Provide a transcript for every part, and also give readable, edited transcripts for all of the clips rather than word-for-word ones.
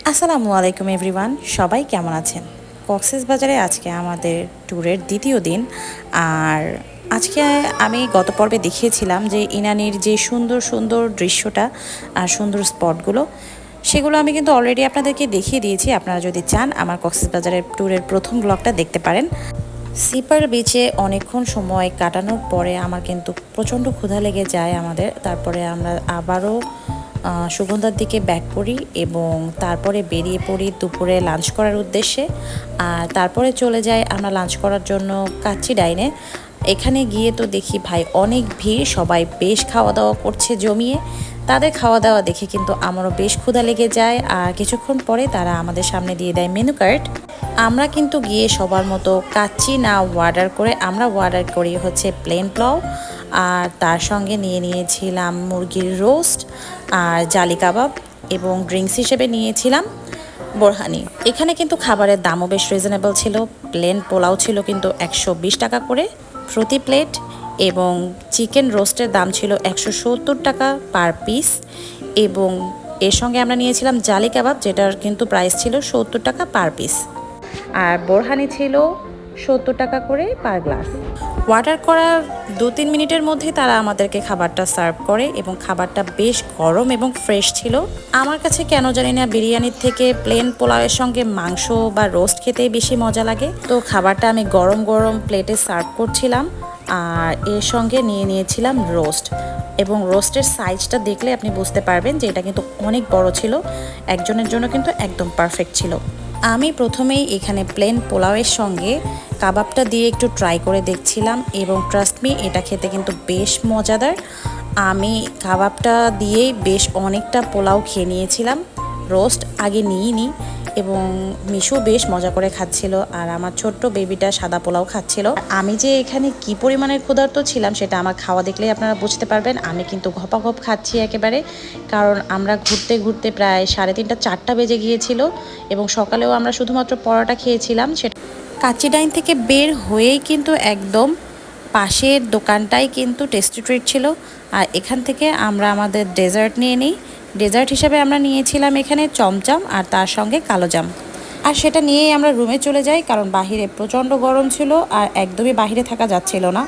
আসসালামু আলাইকুম এভরিওয়ান, সবাই কেমন আছেন? কক্সবাজারে আজকে আমাদের ট্যুরের দ্বিতীয় দিন। আর আজকে আমি গত পর্বে দেখিয়েছিলাম যে ইনানির যে সুন্দর সুন্দর দৃশ্যটা আর সুন্দর স্পটগুলো, সেগুলো আমি কিন্তু অলরেডি আপনাদেরকে দেখিয়ে দিয়েছি। আপনারা যদি চান আমার কক্সবাজারের ট্যুরের প্রথম ব্লগটা দেখতে পারেন। সিপার বিচে অনেকক্ষণ সময় কাটানোর পরে আমার কিন্তু প্রচণ্ড ক্ষুধা লেগে যায় আমাদের। তারপরে আমরা আবারও সুগন্ধার দিকে ব্যাক করি এবং তারপরে বেরিয়ে পড়ি দুপুরে লাঞ্চ করার উদ্দেশ্যে। আর তারপরে চলে যাই আমরা লাঞ্চ করার জন্য কাচ্চি ডাইনে। এখানে গিয়ে তো দেখি ভাই অনেক ভিড়, সবাই বেশ খাওয়া দাওয়া করছে জমিয়ে। তাদের খাওয়া দাওয়া দেখে কিন্তু আমারও বেশ ক্ষুধা লেগে যায়। আর কিছুক্ষণ পরে তারা আমাদের সামনে দিয়ে দেয় মেনু কার্ড। আমরা কিন্তু গিয়ে সবার মতো কাচ্চি না অর্ডার করে আমরা অর্ডার করি হচ্ছে প্লেন পোলাও, আর তার সঙ্গে নিয়ে নিয়েছিলাম মুরগির রোস্ট আর জালি কাবাব এবং ড্রিঙ্কস হিসেবে নিয়েছিলাম বোরহানি। এখানে কিন্তু খাবারের দামও বেশ রিজনেবল ছিল। প্লেন পোলাও ছিল কিন্তু 120 টাকা করে প্রতি প্লেট এবং চিকেন রোস্টের দাম ছিল 170 টাকা পার পিস এবং এর সঙ্গে আমরা নিয়েছিলাম জালি কাবাব, যেটার কিন্তু প্রাইস ছিল 70 টাকা পার পিস। আর বোরহানি ছিল 70 টাকা করে পার গ্লাস। অর্ডার করার 2-3 মিনিটের মধ্যে তারা আমাদেরকে খাবারটা সার্ভ করে এবং খাবারটা বেশ গরম এবং ফ্রেশ ছিল। আমার কাছে কেন জানি না বিরিয়ানির থেকে প্লেন পোলাওয়ের সঙ্গে মাংস বা রোস্ট খেতেই বেশি মজা লাগে। তো খাবারটা আমি গরম গরম প্লেটে সার্ভ করছিলাম আর এর সঙ্গে নিয়ে নিয়েছিলাম রোস্ট এবং রোস্টের সাইজটা দেখলে আপনি বুঝতে পারবেন যে এটা কিন্তু অনেক বড় ছিল। একজনের জন্য কিন্তু একদম পারফেক্ট ছিল। আমি প্রথমেই এখানে প্লেন পোলাওয়ের সঙ্গে কাবাবটা দিয়ে একটু ট্রাই করে দেখছিলাম এবং ট্রাস্ট মি, এটা খেতে কিন্তু বেশ মজাদার। আমি কাবাবটা দিয়েই বেশ অনেকটা পোলাও খেয়ে নিয়েছিলাম, রোস্ট আগে নিইনি এবং মিশু বেশ মজা করে খাচ্ছিল আর আমার ছোট্ট বেবিটা সাদা পোলাও খাচ্ছিল। আমি যে এখানে কি পরিমাণের ক্ষুধার্ত ছিলাম সেটা আমার খাওয়া দেখলেই আপনারা বুঝতে পারবেন। আমি কিন্তু ঘপাঘপ খাচ্ছি একেবারে, কারণ আমরা ঘুরতে ঘুরতে প্রায় 3:30-4টা বেজে গিয়েছিল এবং সকালেও আমরা শুধুমাত্র পরোটা খেয়েছিলাম। সেটা কাচ্চি ডাইন থেকে বের হয়েই কিন্তু একদম পাশের দোকানটাই কিন্তু টেস্টি ট্রিট ছিল। আর এখান থেকে আমরা আমাদের ডেজার্ট নিয়ে নিই। ডেজার্ট হিসাবে আমরা নিয়েছিলাম এখানে চমচম আর তার সঙ্গে কালোজাম। আর সেটা নিয়েই আমরা রুমে চলে যাই, কারণ বাহিরে প্রচণ্ড গরম ছিল আর একদমই বাহিরে থাকা যাচ্ছিল না।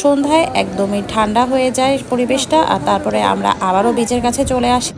সন্ধ্যায় একদমই ঠান্ডা হয়ে যায় পরিবেশটা আর তারপরে আমরা আবারও বিচের কাছে চলে আসি।